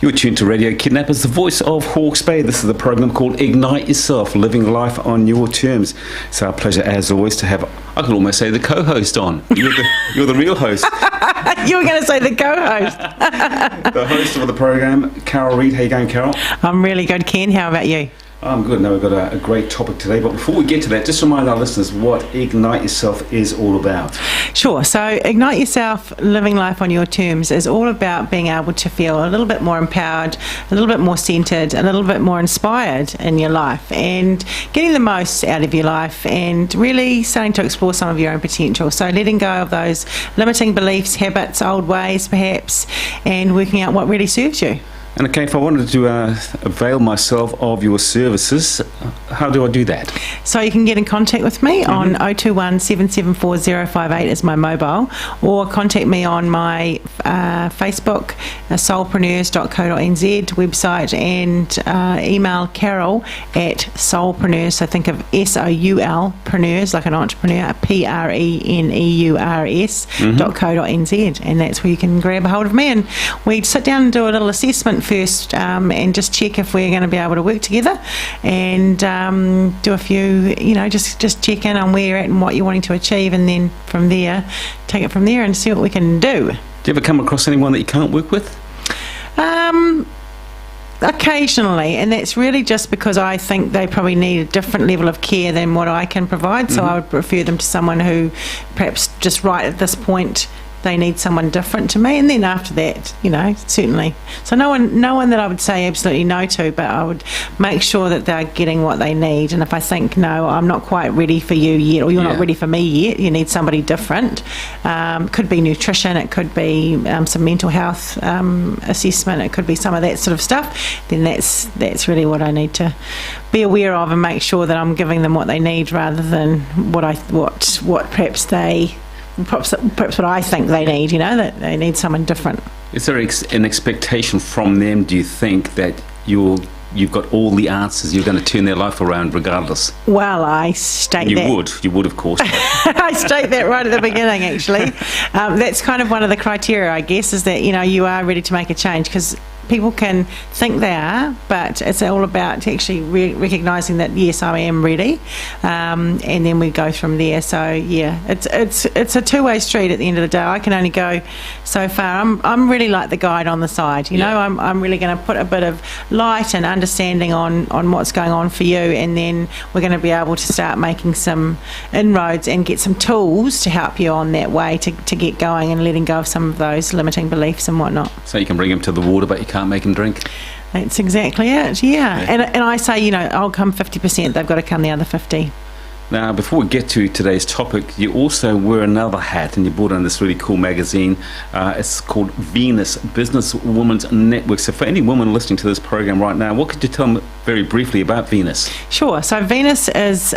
You're tuned to Radio Kidnappers, the voice of Hawke's Bay. This is the program called Ignite Yourself, living life on your terms. It's our pleasure, as always, to have, I could almost say, the co-host on. You're the real host. You were going to say the co-host. The host of the program, Carol Reid. How you going, Carol? I'm really good, Ken. How about you? I'm good. Now we've got a great topic today, but before we get to that, just remind our listeners what Ignite Yourself is all about. Sure. So Ignite Yourself, living life on your terms, is all about being able to feel a little bit more empowered, a little bit more centred, a little bit more inspired in your life, and getting the most out of your life, and really starting to explore some of your own potential. So letting go of those limiting beliefs, habits, old ways perhaps, and working out what really serves you. And okay, if I wanted to avail myself of your services, how do I do that? So you can get in contact with me on 021 774 058 is my mobile, or contact me on my Facebook, soulpreneurs.co.nz website, and email Carol at soulpreneurs, so think of SOUL, preneurs, like an entrepreneur, PRENEURS.co.nz, and that's where you can grab a hold of me, and we sit down and do a little assessment first, and just check if we're going to be able to work together, and do a few, just check in on where you're at and what you're wanting to achieve, and then from there, take it from there and see what we can do. Do you ever come across anyone that you can't work with? Occasionally, and that's really just because I think they probably need a different level of care than what I can provide, so I would refer them to someone who perhaps just right at this point they need someone different to me, and then after that, certainly. So no one that I would say absolutely no to, but I would make sure that they're getting what they need. And if I think, no, I'm not quite ready for you yet, or you're not ready for me yet, you need somebody different. Could be nutrition, it could be some mental health assessment, it could be some of that sort of stuff. Then that's really what I need to be aware of, and make sure that I'm giving them what they need rather than what perhaps what I think they need, that they need someone different. Is there an expectation from them, do you think, that you've got all the answers, you're going to turn their life around regardless? Well, I state that. You would, of course. I state that right at the beginning, actually. That's kind of one of the criteria, I guess, is that, you are ready to make a change, because people can think they are, but it's all about actually recognising that, yes, I am ready, and then we go from there. So yeah, it's a two-way street at the end of the day. I can only go so far. I'm really like the guide on the side, I'm really going to put a bit of light and understanding on what's going on for you, and then we're going to be able to start making some inroads and get some tools to help you on that way to get going and letting go of some of those limiting beliefs and whatnot. So you can bring them to the water, but you can't make them drink. That's exactly it, yeah. And I say, I'll come 50%, they've got to come the other 50%. Now, before we get to today's topic, you also wear another hat, and you brought in this really cool magazine. It's called Venus, Business Women's Network. So for any woman listening to this program right now, what could you tell them very briefly about Venus? Sure. So Venus is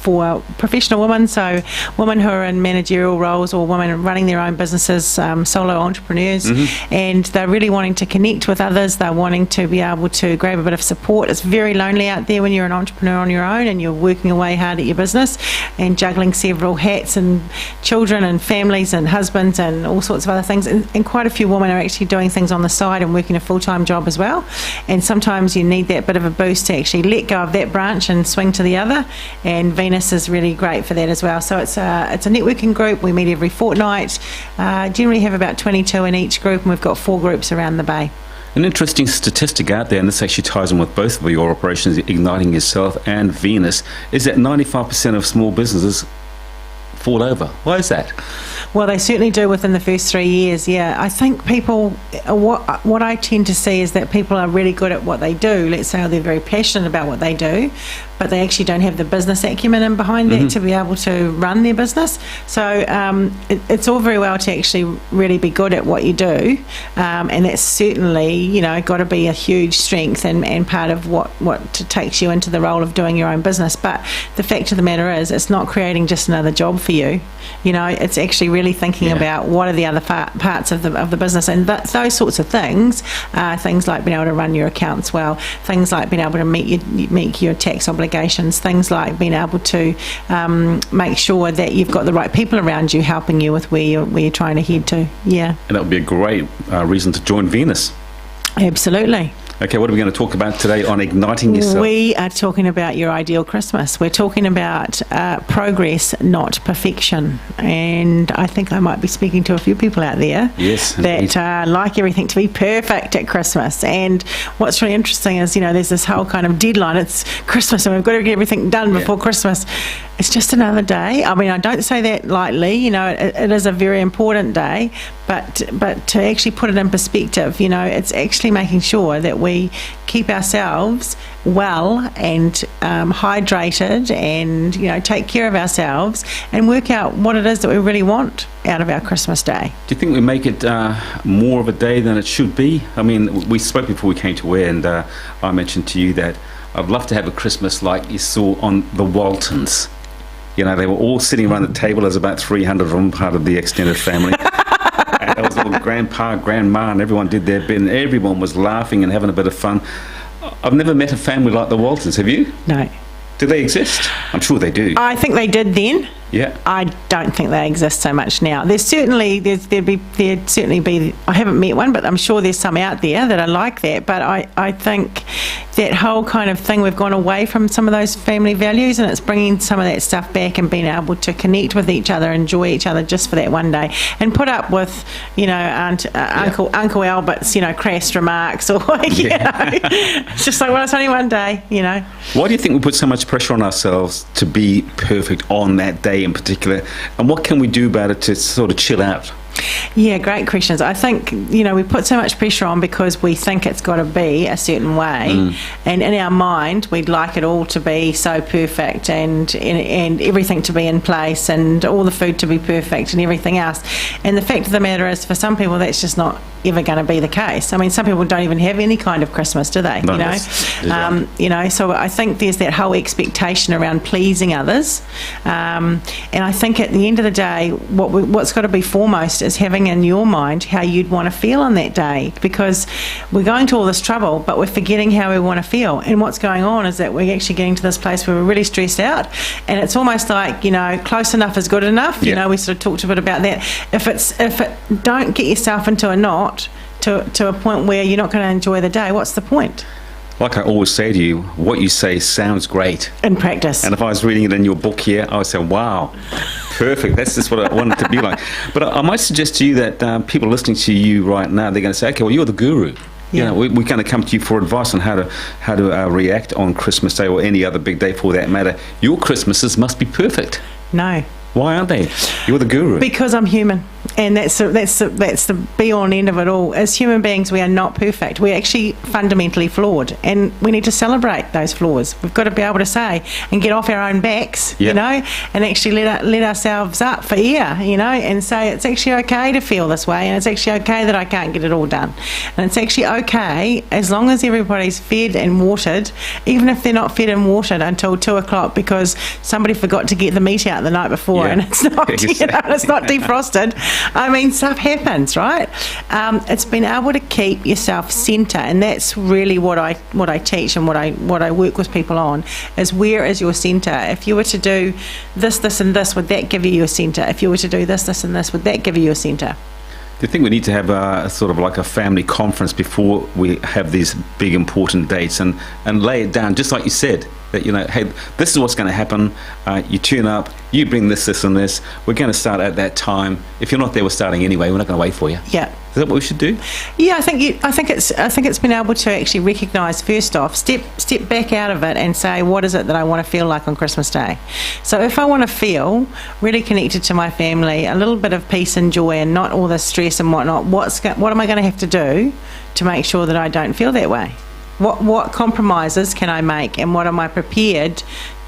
for professional women, so women who are in managerial roles or women running their own businesses, solo entrepreneurs, and they're really wanting to connect with others. They're wanting to be able to grab a bit of support. It's very lonely out there when you're an entrepreneur on your own and you're working away hard at your business and juggling several hats and children and families and husbands and all sorts of other things, and quite a few women are actually doing things on the side and working a full-time job as well, and sometimes you need that bit of a boost to actually let go of that branch and swing to the other, and Venus is really great for that as well. So it's a networking group. We meet every fortnight, generally have about 22 in each group, and we've got 4 groups around the bay. An interesting statistic out there, and this actually ties in with both of your operations, Igniting Yourself and Venus, is that 95% of small businesses fall over. Why is that? Well, they certainly do within the first 3 years, yeah. I think people, what I tend to see is that people are really good at what they do. Let's say they're very passionate about what they do, but they actually don't have the business acumen in behind that to be able to run their business. So it's all very well to actually really be good at what you do, and that's certainly, got to be a huge strength and part of what takes you into the role of doing your own business. But the fact of the matter is, it's not creating just another job for you. It's actually really thinking about what are the other parts of the business, and those sorts of things, things like being able to run your accounts well, things like being able to meet your tax obligations, things like being able to make sure that you've got the right people around you helping you with where you're trying to head to. Yeah. And that would be a great reason to join Venus. Absolutely. Okay, what are we going to talk about today on igniting yourself? We are talking about your ideal Christmas. We're talking about progress, not perfection. And I think I might be speaking to a few people out there that like everything to be perfect at Christmas. And what's really interesting is, there's this whole kind of deadline. It's Christmas and we've got to get everything done before Christmas. It's just another day. I mean, I don't say that lightly. It is a very important day. But to actually put it in perspective, it's actually making sure that we keep ourselves well and hydrated and, take care of ourselves and work out what it is that we really want out of our Christmas day. Do you think we make it more of a day than it should be? I mean, we spoke before we came to air, and I mentioned to you that I'd love to have a Christmas like you saw on the Waltons. They were all sitting around the table. There's about 300 of them, part of the extended family. And it was all grandpa, grandma, and everyone did their bit, and everyone was laughing and having a bit of fun. I've never met a family like the Waltons. Have you? No. Do they exist? I'm sure they do. I think they did then. Yeah. I don't think they exist so much now. There'd certainly be. I haven't met one, but I'm sure there's some out there that are like that. But I think that whole kind of thing, we've gone away from some of those family values, and it's bringing some of that stuff back and being able to connect with each other, enjoy each other just for that one day, and put up with Uncle Albert's crass remarks or it's just like, well, it's only one day. Why do you think we put so much pressure on ourselves to be perfect on that day in particular, and what can we do about it to sort of chill out? Yeah, great questions. I think, we put so much pressure on because we think it's got to be a certain way, and in our mind we'd like it all to be so perfect and everything to be in place and all the food to be perfect and everything else. And the fact of the matter is, for some people that's just not ever going to be the case. I mean, some people don't even have any kind of Christmas, do they? No, So I think there's that whole expectation around pleasing others, and I think at the end of the day, what's got to be foremost is having in your mind how you'd want to feel on that day, because we're going to all this trouble but we're forgetting how we want to feel. And what's going on is that we're actually getting to this place where we're really stressed out, and it's almost like close enough is good enough. We sort of talked a bit about that. Don't get yourself into a knot to a point where you're not going to enjoy the day. What's the point? Like I always say to you, what you say sounds great in practice. And if I was reading it in your book here, I would say, wow, perfect. That's just what I want it to be like. But I might suggest to you that people listening to you right now, they're going to say, okay, well, you're the guru. Yeah. We're going to come to you for advice on how to react on Christmas Day or any other big day for that matter. Your Christmases must be perfect. No. Why aren't they? You're the guru. Because I'm human, and that's the be-all and end of it all. As human beings, we are not perfect. We're actually fundamentally flawed, and we need to celebrate those flaws. We've got to be able to say and get off our own backs, and actually let ourselves up for air, and say it's actually okay to feel this way, and it's actually okay that I can't get it all done, and it's actually okay as long as everybody's fed and watered, even if they're not fed and watered until 2:00 because somebody forgot to get the meat out the night before. And it's not, it's not defrosted. I mean, stuff happens, right? It's been able to keep yourself centre, and that's really what I teach and what I work with people on. Is where is your centre? If you were to do this, and this, would that give you your centre? If you were to do this, and this, would that give you your centre? Do you think we need to have a sort of like a family conference before we have these big important dates and lay it down, just like you said, that, hey, this is what's going to happen. You tune up, you bring this, and this. We're going to start at that time. If you're not there, we're starting anyway. We're not going to wait for you. Yeah. Is that what we should do? Yeah, I think it's been able to actually recognise, first off, step back out of it and say, what is it that I want to feel like on Christmas Day? So if I want to feel really connected to my family, a little bit of peace and joy, and not all the stress and whatnot, what am I going to have to do to make sure that I don't feel that way? What compromises can I make, and what am I prepared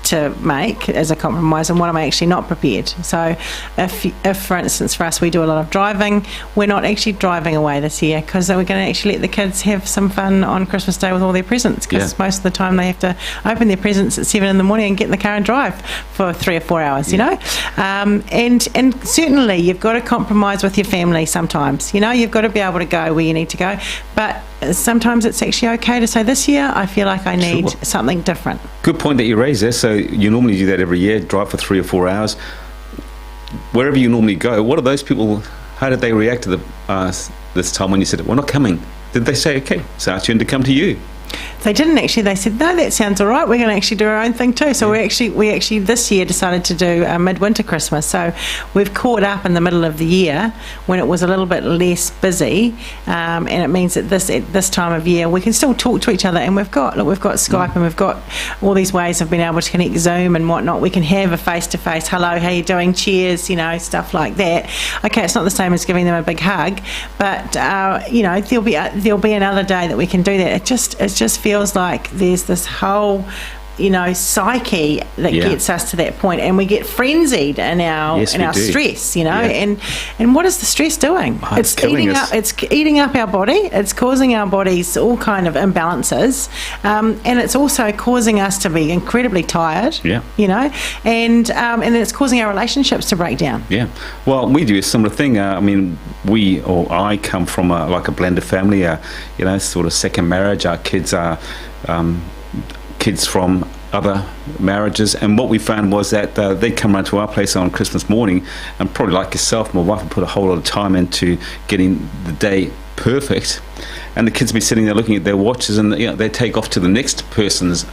to make as a compromise, and what am I actually not prepared? So if for instance for us, we do a lot of driving, we're not actually driving away this year because we're going to actually let the kids have some fun on Christmas Day with all their presents, because most of the time they have to open their presents at 7 a.m. and get in the car and drive for 3 or 4 hours, and certainly you've got to compromise with your family sometimes. You've got to be able to go where you need to go, but sometimes it's actually okay to say, this year I feel like I need something different. Good point that you raised there. So you normally do that every year, drive for 3 or 4 hours. Wherever you normally go, what are those people, how did they react to this time when you said, we're not coming? did they say, okay, it's our turn to come to you? They didn't actually. They said, no, that sounds all right. We're going to actually do our own thing too. So we actually this year decided to do a midwinter Christmas. So we've caught up in the middle of the year when it was a little bit less busy, and it means that at this time of year we can still talk to each other. And we've got Skype, and we've got all these ways of being able to connect, Zoom and whatnot. We can have a face-to-face, hello, how you doing, cheers, stuff like that. Okay, it's not the same as giving them a big hug, but there'll be another day that we can do that. It just feels like there's this whole psyche that gets us to that point, and we get frenzied in our stress, and what is the stress doing? It's eating up our body. It's causing our bodies all kind of imbalances, and it's also causing us to be incredibly tired. And it's causing our relationships to break down. Well, we do a similar thing. I come from a blended family, sort of second marriage. Our kids are kids from other marriages, and what we found was that they'd come round to our place on Christmas morning, and probably like yourself, my wife would put a whole lot of time into getting the day perfect, and the kids would be sitting there looking at their watches, and they take off to the next person's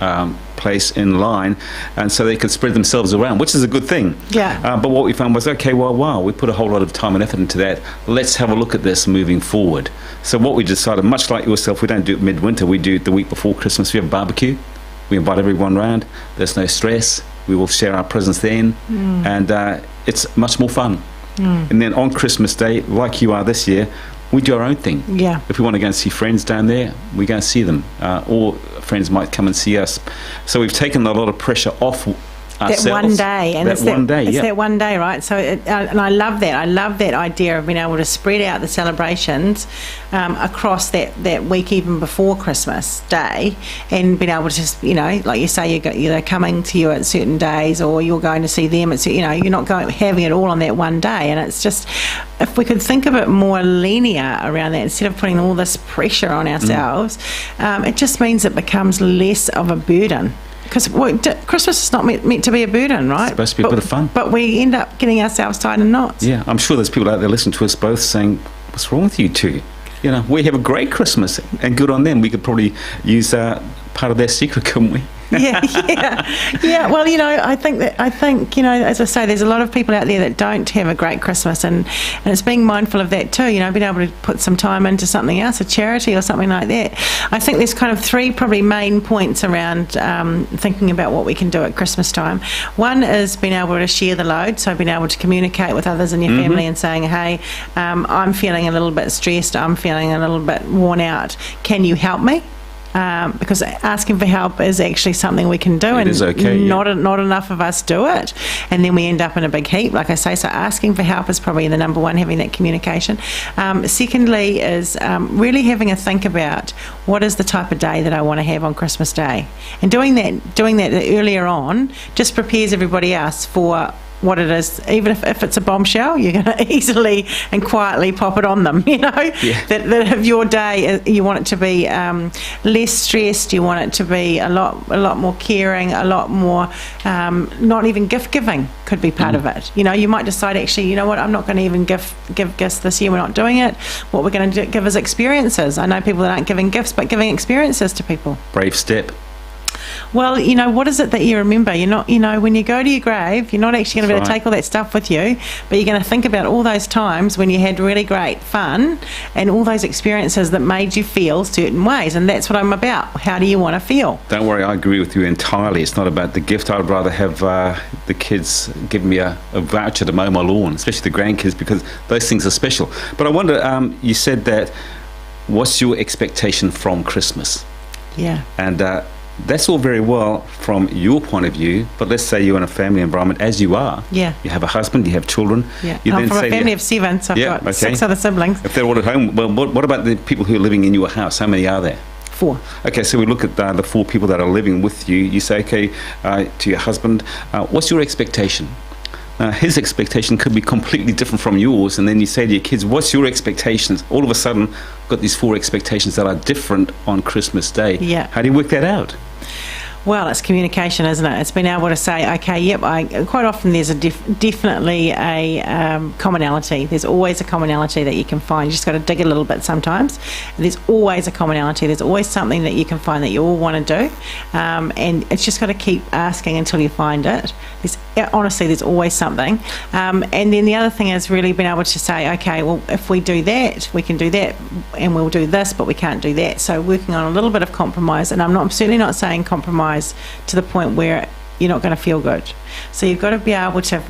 place in line, and so they could spread themselves around, which is a good thing. But what we found was, okay, wow, we put a whole lot of time and effort into that. Let's have a look at this moving forward. So what we decided, much like yourself, we don't do it midwinter, we do it the week before Christmas. We have a barbecue. We invite everyone round. There's no stress. We will share our presents then, and it's much more fun. And then on Christmas Day, like you are this year, we do our own thing. If we want to go and see friends down there, we go and see them. Or friends might come and see us. So we've taken a lot of pressure off ourselves. That one day, and it's that one day, right? So, and I love that. I love that idea of being able to spread out the celebrations across that week, even before Christmas Day, and being able to just, like you say, they're coming to you at certain days, or you're going to see them. It's you're not having it all on that one day, and it's just, if we could think a bit more linear around that instead of putting all this pressure on ourselves, it just means it becomes less of a burden. Because Christmas is not meant to be a burden, right? It's supposed to be a bit of fun. But we end up getting ourselves tied in knots. Yeah, I'm sure there's people out there listening to us both saying, what's wrong with you two? We have a great Christmas, and good on them. We could probably use part of their secret, couldn't we? Yeah. Well, I think, as I say, there's a lot of people out there that don't have a great Christmas, and it's being mindful of that too. Being able to put some time into something else, a charity or something like that. I think there's kind of three probably main points around thinking about what we can do at Christmas time. One is being able to share the load, so being able to communicate with others in your family and saying, hey, I'm feeling a little bit stressed, I'm feeling a little bit worn out. Can you help me? Because asking for help is actually something we can do, and not enough of us do it, and then we end up in a big heap, like I say. So asking for help is probably the number one, having that communication. Secondly is really having a think about what is the type of day that I want to have on Christmas Day, and doing that earlier on just prepares everybody else for what it is. Even if it's a bombshell, you're going to easily and quietly pop it on them, that if your day, you want it to be less stressed, you want it to be a lot more caring, a lot more, not even gift giving could be part of it. You might decide, actually, I'm not going to even give gifts this year, we're not doing it. What we're going to give is experiences. I know people that aren't giving gifts, but giving experiences to people. Brave step. Well, what is it that you remember? You're not, when you go to your grave, you're not actually going to be able to take all that stuff with you, but you're going to think about all those times when you had really great fun and all those experiences that made you feel certain ways, and that's what I'm about. How do you want to feel? Don't worry, I agree with you entirely. It's not about the gift. I'd rather have the kids give me a voucher to mow my lawn, especially the grandkids, because those things are special. But I wonder, you said that, what's your expectation from Christmas? Yeah. And that's all very well from your point of view, but let's say you're in a family environment, as you are. Yeah. You have a husband, you have children. Yeah. I'm from a family of 7, so I've got 6 other siblings. If they're all at home, well, what about the people who are living in your house? How many are there? 4. Okay, so we look at the 4 people that are living with you. You say, okay, to your husband, what's your expectation? His expectation could be completely different from yours, and then you say to your kids, what's your expectations? All of a sudden, I've got these 4 expectations that are different on Christmas Day. Yeah. How do you work that out? Well, it's communication, isn't it? It's being able to say, okay, yep, quite often there's definitely a commonality. There's always a commonality that you can find. You just got to dig a little bit sometimes. There's always a commonality. There's always something that you can find that you all want to do. And it's just got to keep asking until you find it. Honestly, there's always something. And then the other thing is really being able to say, okay, well, if we do that, we can do that, and we'll do this, but we can't do that. So working on a little bit of compromise, and I'm certainly not saying compromise to the point where you're not going to feel good. So you've got to be able to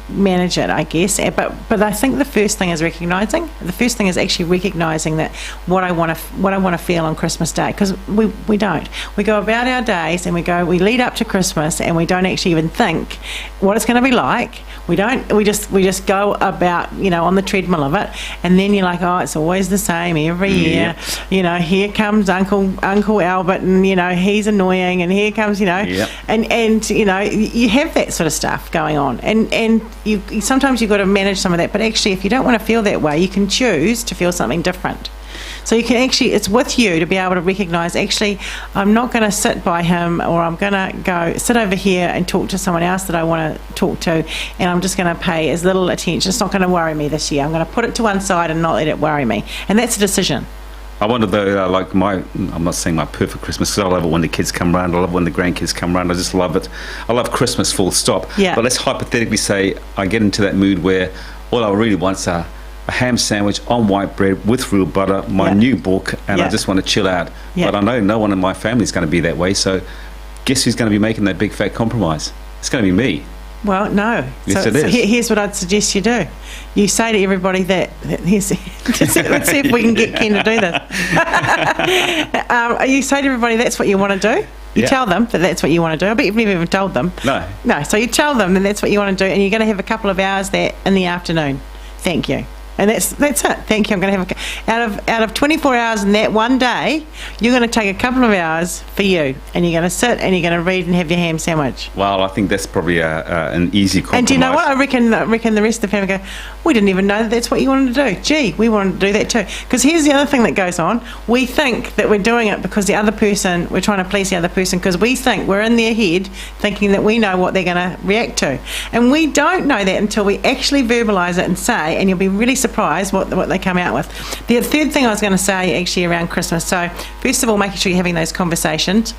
manage it, I guess. But I think the first thing is recognising. The first thing is actually recognising that what I want to feel on Christmas Day, because we don't. We go about our days and we lead up to Christmas and we don't actually even think what it's going to be like. We just go about, on the treadmill of it, and then you're like, oh, it's always the same every year. Yep. Here comes Uncle Albert, and he's annoying, and here comes, Yep. and you have that sort of stuff going on, and you sometimes you've got to manage some of that. But actually, if you don't want to feel that way, you can choose to feel something different. So you can actually, it's with you to be able to recognise, actually, I'm not going to sit by him, or I'm going to go sit over here and talk to someone else that I want to talk to, and I'm just going to pay as little attention. It's not going to worry me this year. I'm going to put it to one side and not let it worry me. And that's a decision. I wonder though, I'm not saying my perfect Christmas, because I love it when the kids come around, I love it when the grandkids come around, I just love it. I love Christmas full stop. Yeah. But let's hypothetically say I get into that mood where all I really want is a ham sandwich on white bread with real butter, my new book, and I just want to chill out. But I know no one in my family is going to be that way, so guess who's going to be making that big fat compromise? It's going to be me. Well, no. Yes, so, it is. So here's what I'd suggest you do. You say to everybody that let's see if we can get Ken to do this. You say to everybody that's what you want to do. You tell them that that's what you want to do. I bet you've never even told them. No. So you tell them that that's what you want to do, and you're going to have a couple of hours there in the afternoon. Thank you. And that's it. Thank you. I'm going to have out of 24 hours in that one day, you're going to take a couple of hours for you, and you're going to sit and you're going to read and have your ham sandwich. Well, I think that's probably an easy compromise. And do you know what? I reckon the rest of the family go, we didn't even know that's what you wanted to do. Gee, we wanted to do that too. Because here's the other thing that goes on. We think that we're doing it because we're trying to please the other person, because we think we're in their head thinking that we know what they're going to react to. And we don't know that until we actually verbalise it and say, and you'll be really surprised what they come out with. The third thing I was going to say actually around Christmas, so first of all, making sure you're having those conversations.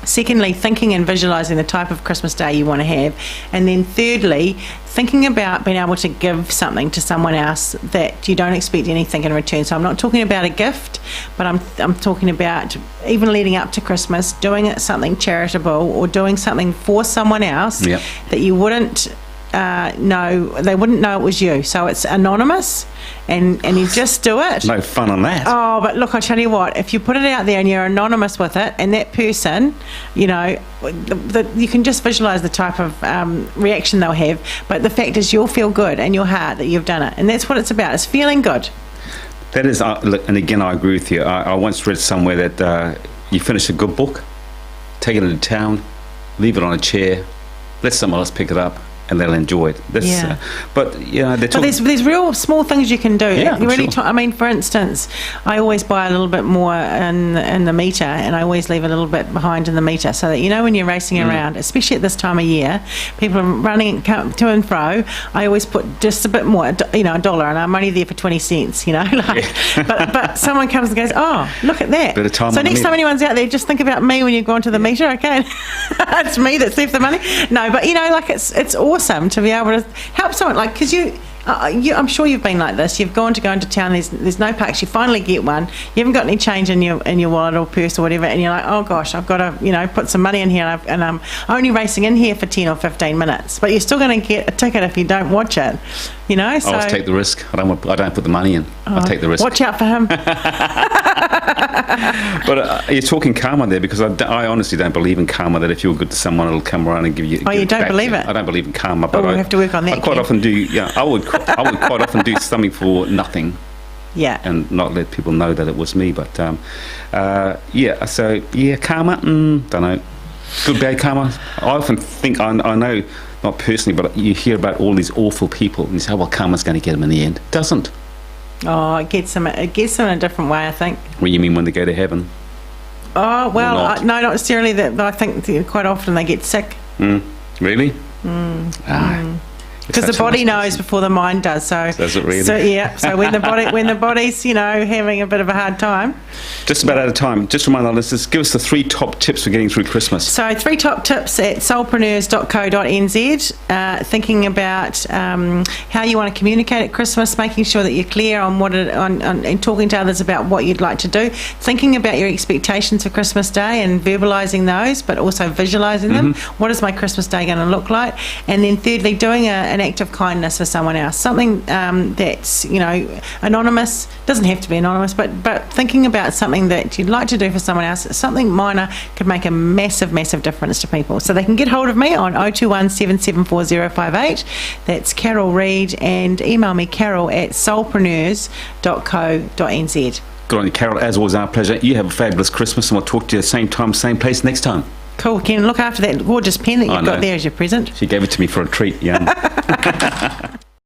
Secondly, thinking and visualising the type of Christmas day you want to have. And then thirdly, thinking about being able to give something to someone else that you don't expect anything in return. So I'm not talking about a gift, but I'm talking about even leading up to Christmas, doing it something charitable or doing something for someone else that you wouldn't they wouldn't know it was you. So it's anonymous, and you just do it. No fun on that. Oh, but look, I tell you what, if you put it out there and you're anonymous with it, and that person, you can just visualise the type of reaction they'll have. But the fact is, you'll feel good in your heart that you've done it, and that's what it's about. It's feeling good. That is, and again, I agree with you. I once read somewhere that you finish a good book, take it into town, leave it on a chair, let someone else pick it up, and they'll enjoy it. But there's real small things you can do. Yeah, really, sure. I mean, for instance, I always buy a little bit more in the meter, and I always leave a little bit behind in the meter, so that when you're racing around, especially at this time of year, people are running to and fro. I always put just a bit more, $1, and I'm only there for 20 cents. But someone comes and goes, oh, look at that. Bit of time so on the next time meter. anyone's out there, just think about me when you go onto the meter, okay? It's me that's left the money. No, but it's awesome to be able to help someone, because I'm sure you've been like this. You've gone into town. There's no parks. You finally get one. You haven't got any change in your wallet or purse or whatever, and you're like, oh gosh, I've got to put some money in here, and I'm only racing in here for 10 or 15 minutes. But you're still going to get a ticket if you don't watch it. So I'll take the risk. I don't put the money in. I'll take the risk. Watch out for him. But you're talking karma there, because I honestly don't believe in karma, that if you're good to someone, it'll come around and give you. Oh, you don't believe it? I don't believe in karma, but we have to work on that. I quite often do. Yeah, I would quite often do something for nothing. Yeah. And not let people know that it was me. But karma. Don't know. Good, bad karma. I often think I know, not personally, but you hear about all these awful people, and you say, well, karma's going to get them in the end. It doesn't. Oh, it gets them in a different way, I think. What do you mean when they go to heaven? Oh, well, not? no, not necessarily that, but I think quite often they get sick. Really? Because the body knows before the mind does. So does it really? So yeah. So when the body's having a bit of a hard time. Just about out of time. Just remind our listeners, give us the 3 top tips for getting through Christmas. So 3 top tips at soulpreneurs.co.nz. Thinking about how you want to communicate at Christmas, making sure that you're clear on and talking to others about what you'd like to do. Thinking about your expectations for Christmas Day and verbalising those, but also visualising them. What is my Christmas Day going to look like? And then thirdly, doing an act of kindness for someone else, something that's anonymous, doesn't have to be anonymous, but thinking about something that you'd like to do for someone else, something minor, could make a massive difference to people. So they can get hold of me on 021 774 058. That's Carol Reid, and email me carol@soulpreneurs.co.nz. Good on you, Carol. As always, our pleasure. You have a fabulous Christmas, and we'll talk to you same time, same place next time. Cool, Ken. Look after that gorgeous pen that you've got there as your present. She gave it to me for a treat, yeah.